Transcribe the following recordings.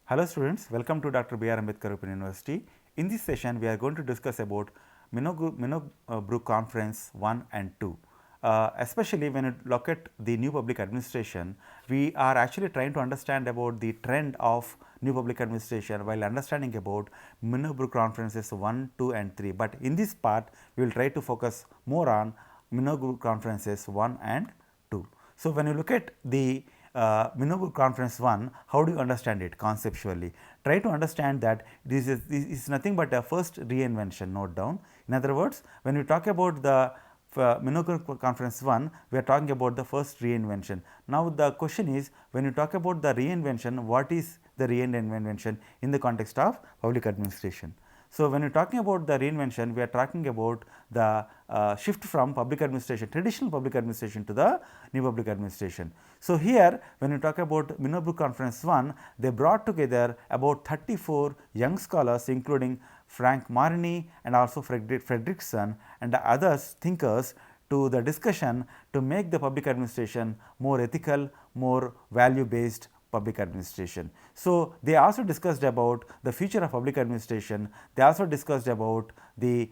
Hello students, welcome to Dr. B.R. Ambedkar Open University. In this session, we are going to discuss about Minnow brook Conference 1 and 2. Especially when you look at the new public administration, we are actually trying to understand about the trend of new public administration while understanding about Minnow brook Conferences 1, 2 and 3. But in this part, we will try to focus more on Minnow brook Conferences 1 and 2. So, when you look at the Minnow brook Conference 1, how do you understand it conceptually? Try to understand that this is nothing but a first reinvention, note down. In other words, when we talk about the Minnow brook Conference 1, we are talking about the first reinvention. Now, the question is, when you talk about the reinvention, what is the reinvention in the context of public administration? So, when you are talking about the reinvention, we are talking about the shift from public administration, traditional public administration to the new public administration. So, here when you talk about Minnow brook Conference 1, they brought together about 34 young scholars including Frank Marini and also Fredrickson and the other thinkers to the discussion to make the public administration more ethical, more value based public administration. So, they also discussed about the future of public administration. They also discussed about the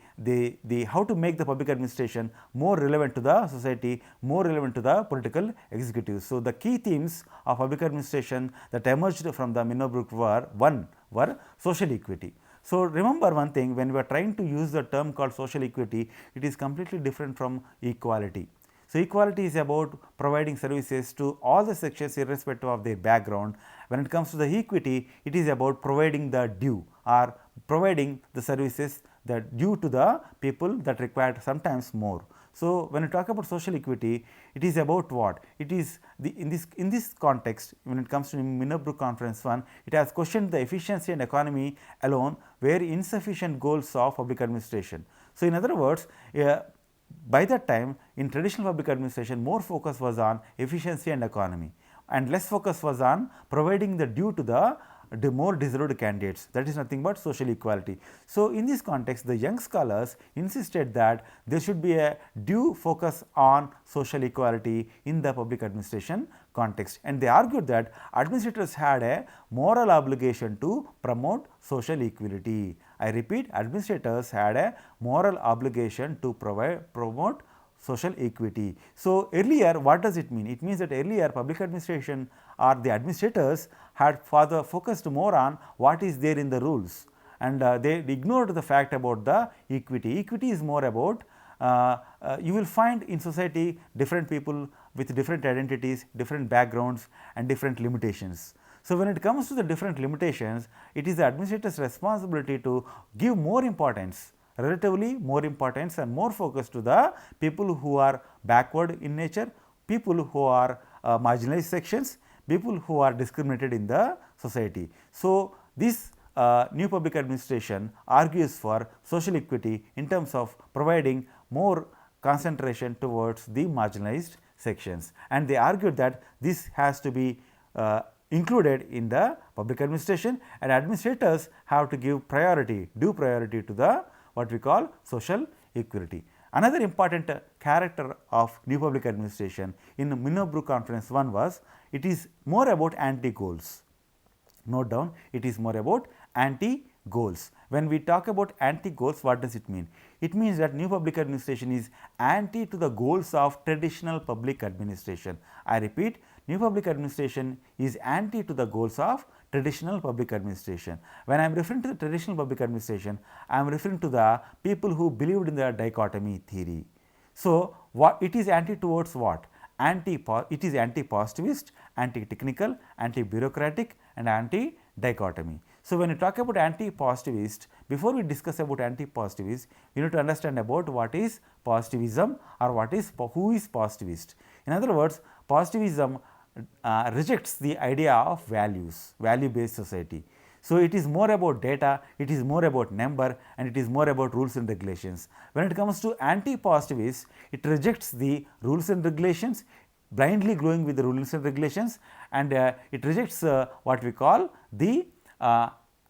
how to make the public administration more relevant to the society, more relevant to the political executives. So, the key themes of public administration that emerged from the Minnow brook were social equity. So, remember one thing, when we are trying to use the term called social equity, it is completely different from equality. So, equality is about providing services to all the sections irrespective of their background. When it comes to the equity, it is about providing the due or providing the services that due to the people that require sometimes more. So, when you talk about social equity, it is about what? It is in this context, when it comes to Minnow brook Conference 1, it has questioned the efficiency and economy alone were insufficient goals of public administration. So, in other words, by that time in traditional public administration, more focus was on efficiency and economy and less focus was on providing the due to the more deserved candidates, that is nothing but social equality. So, in this context, the young scholars insisted that there should be a due focus on social equality in the public administration context, and they argued that administrators had a moral obligation to promote social equality. I repeat, administrators had a moral obligation to promote social equity. So, earlier what does it mean? It means that earlier public administration or the administrators had further focused more on what is there in the rules, and they ignored the fact about the equity. Equity is more about you will find in society different people with different identities, different backgrounds and different limitations. So, when it comes to the different limitations, it is the administrator's responsibility to give more importance, relatively more importance and more focus to the people who are backward in nature, people who are marginalized sections, people who are discriminated in the society. So, this new public administration argues for social equity in terms of providing more concentration towards the marginalized sections, and they argued that this has to be included in the public administration, and administrators have to give priority, due priority to the what we call social equality. Another important character of new public administration in Minnow brook Conference 1 was it is more about anti-goals. Note down, it is more about anti-goals. When we talk about anti-goals, what does it mean? It means that new public administration is anti to the goals of traditional public administration. I repeat, new public administration is anti to the goals of traditional public administration. When I am referring to the traditional public administration, I am referring to the people who believed in the dichotomy theory. So, what it is anti towards what? It is anti-positivist, anti-technical, anti-bureaucratic and anti-dichotomy. So, when you talk about anti-positivist, before we discuss about anti-positivist, you need to understand about what is positivism or who is positivist. In other words, positivism rejects the idea of values, value based society. So, it is more about data, it is more about number and it is more about rules and regulations. When it comes to anti-positivist, it rejects the rules and regulations, blindly going with the rules and regulations, and it rejects what we call the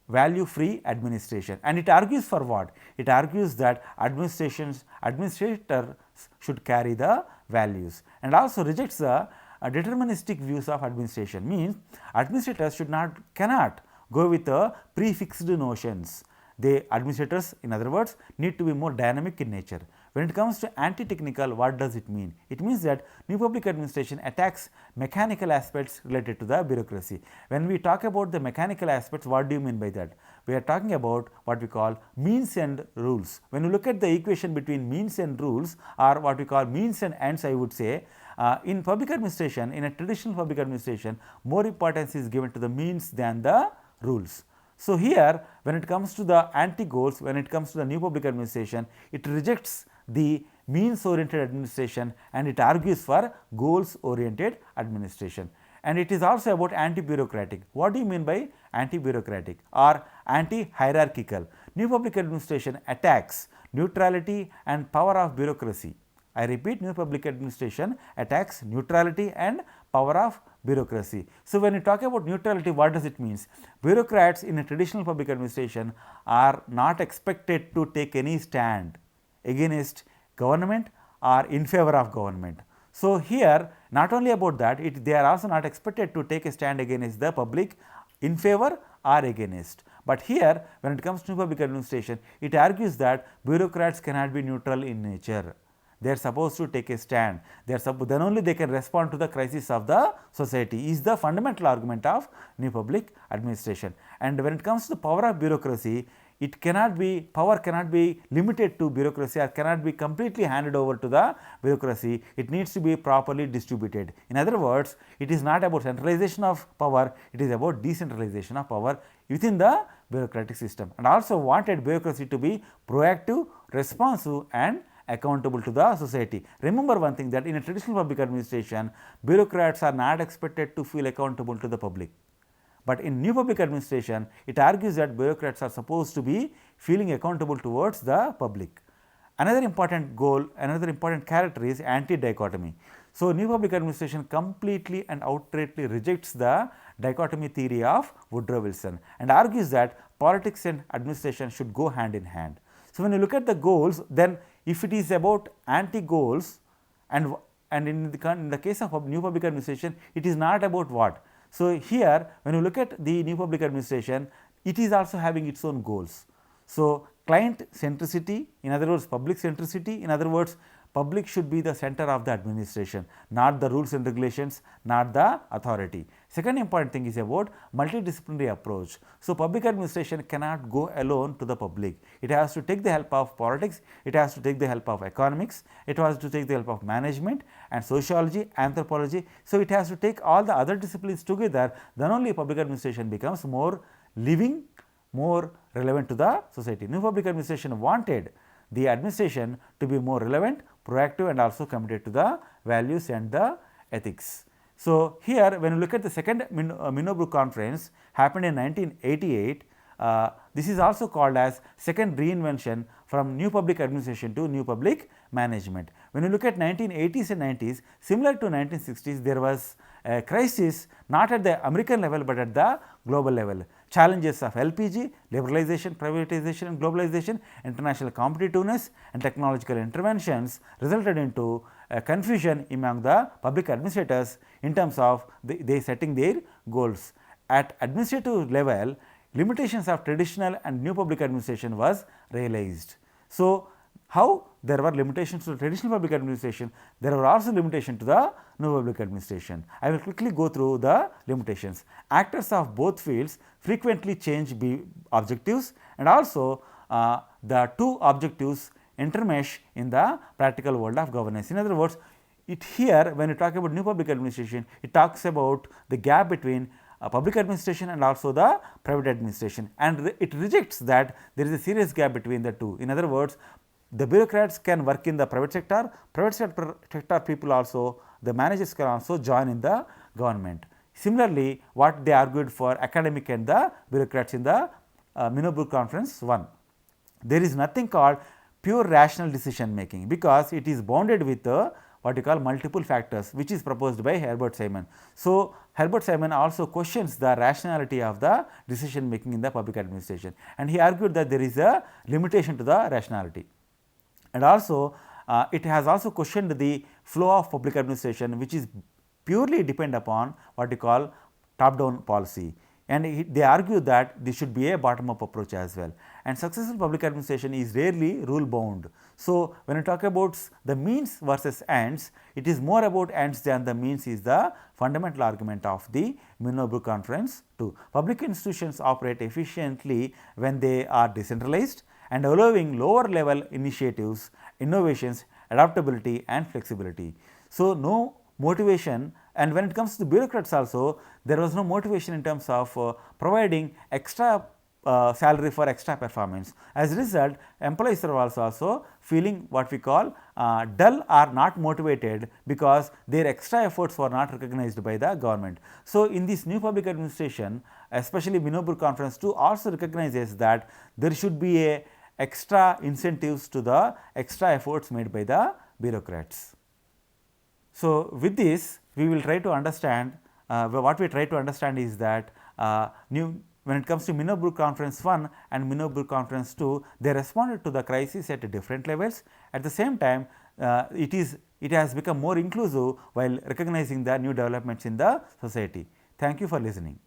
value free administration, and it argues for what? It argues that administrators should carry the values, and also rejects the deterministic views of administration, means administrators cannot go with prefixed notions. The administrators, in other words, need to be more dynamic in nature. When it comes to anti-technical, what does it mean? It means that new public administration attacks mechanical aspects related to the bureaucracy. When we talk about the mechanical aspects, what do you mean by that? We are talking about what we call means and rules. When you look at the equation between means and rules, or what we call means and ends, I would say, in public administration, in a traditional public administration, more importance is given to the means than the rules. So, here when it comes to the anti goals, when it comes to the new public administration, it rejects the means oriented administration and it argues for goals oriented administration. And it is also about anti bureaucratic. What do you mean by anti bureaucratic or anti hierarchical? New public administration attacks neutrality and power of bureaucracy. I repeat, new public administration attacks neutrality and power of bureaucracy. So, when you talk about neutrality, what does it mean? Bureaucrats in a traditional public administration are not expected to take any stand against government or in favor of government. So, here not only about that, they are also not expected to take a stand against the public in favor or against. But here when it comes to public administration, it argues that bureaucrats cannot be neutral in nature. They are supposed to take a stand, then only they can respond to the crisis of the society is the fundamental argument of new public administration. And when it comes to the power of bureaucracy, it cannot be, power cannot be limited to bureaucracy or cannot be completely handed over to the bureaucracy, it needs to be properly distributed. In other words, it is not about centralization of power, it is about decentralization of power within the bureaucratic system, and also wanted bureaucracy to be proactive, responsive and accountable to the society. Remember one thing, that in a traditional public administration, bureaucrats are not expected to feel accountable to the public. But in new public administration, it argues that bureaucrats are supposed to be feeling accountable towards the public. Another important goal, another important character is anti-dichotomy. So, new public administration completely and outrightly rejects the dichotomy theory of Woodrow Wilson and argues that politics and administration should go hand in hand. So, when you look at the goals, then if it is about anti-goals and in the case of new public administration, it is not about what. So, here when you look at the new public administration, it is also having its own goals. So, client centricity, in other words public centricity, in other words public should be the center of the administration, not the rules and regulations, not the authority. Second important thing is about multidisciplinary approach. So, public administration cannot go alone to the public, it has to take the help of politics, it has to take the help of economics, it has to take the help of management and sociology, anthropology. So, it has to take all the other disciplines together, then only public administration becomes more living, more relevant to the society. New public administration wanted the administration to be more relevant, proactive and also committed to the values and the ethics. So, here when you look at the second Minnow brook Conference happened in 1988, this is also called as second reinvention from new public administration to new public management. When you look at 1980s and 90s, similar to 1960s, there was a crisis not at the American level, but at the global level. Challenges of LPG, liberalization, privatization and globalization, international competitiveness and technological interventions resulted into confusion among the public administrators in terms of they setting their goals. At administrative level, limitations of traditional and new public administration was realized. So, how there were limitations to traditional public administration, there were also limitations to the new public administration. I will quickly go through the limitations. Actors of both fields frequently change objectives and also the two objectives intermesh in the practical world of governance. In other words, it here when you talk about new public administration, it talks about the gap between public administration and also the private administration, and it rejects that there is a serious gap between the two. In other words, the bureaucrats can work in the private sector people also, the managers can also join in the government. Similarly, what they argued for academic and the bureaucrats in the Minnow brook Conference 1. There is nothing called pure rational decision making, because it is bounded with what you call multiple factors, which is proposed by Herbert Simon. So, Herbert Simon also questions the rationality of the decision making in the public administration, and he argued that there is a limitation to the rationality. And also it has also questioned the flow of public administration, which is purely depend upon what you call top down policy. and they argue that this should be a bottom up approach as well, and successful public administration is rarely rule bound. So, when we talk about the means versus ends, it is more about ends than the means is the fundamental argument of the Minnow brook Conference 2. Public institutions operate efficiently when they are decentralized and allowing lower level initiatives, innovations, adaptability and flexibility. So, no motivation, and when it comes to bureaucrats also, there was no motivation in terms of providing extra salary for extra performance. As a result, employees are also feeling what we call dull or not motivated, because their extra efforts were not recognized by the government. So, in this new public administration, especially Minnow brook Conference 2 also recognizes that there should be a extra incentives to the extra efforts made by the bureaucrats. So, with this we will try to understand, what we try to understand is that when it comes to Minnow brook Conference 1 and Minnow brook Conference 2, they responded to the crisis at different levels. At the same time, it has become more inclusive while recognizing the new developments in the society. Thank you for listening.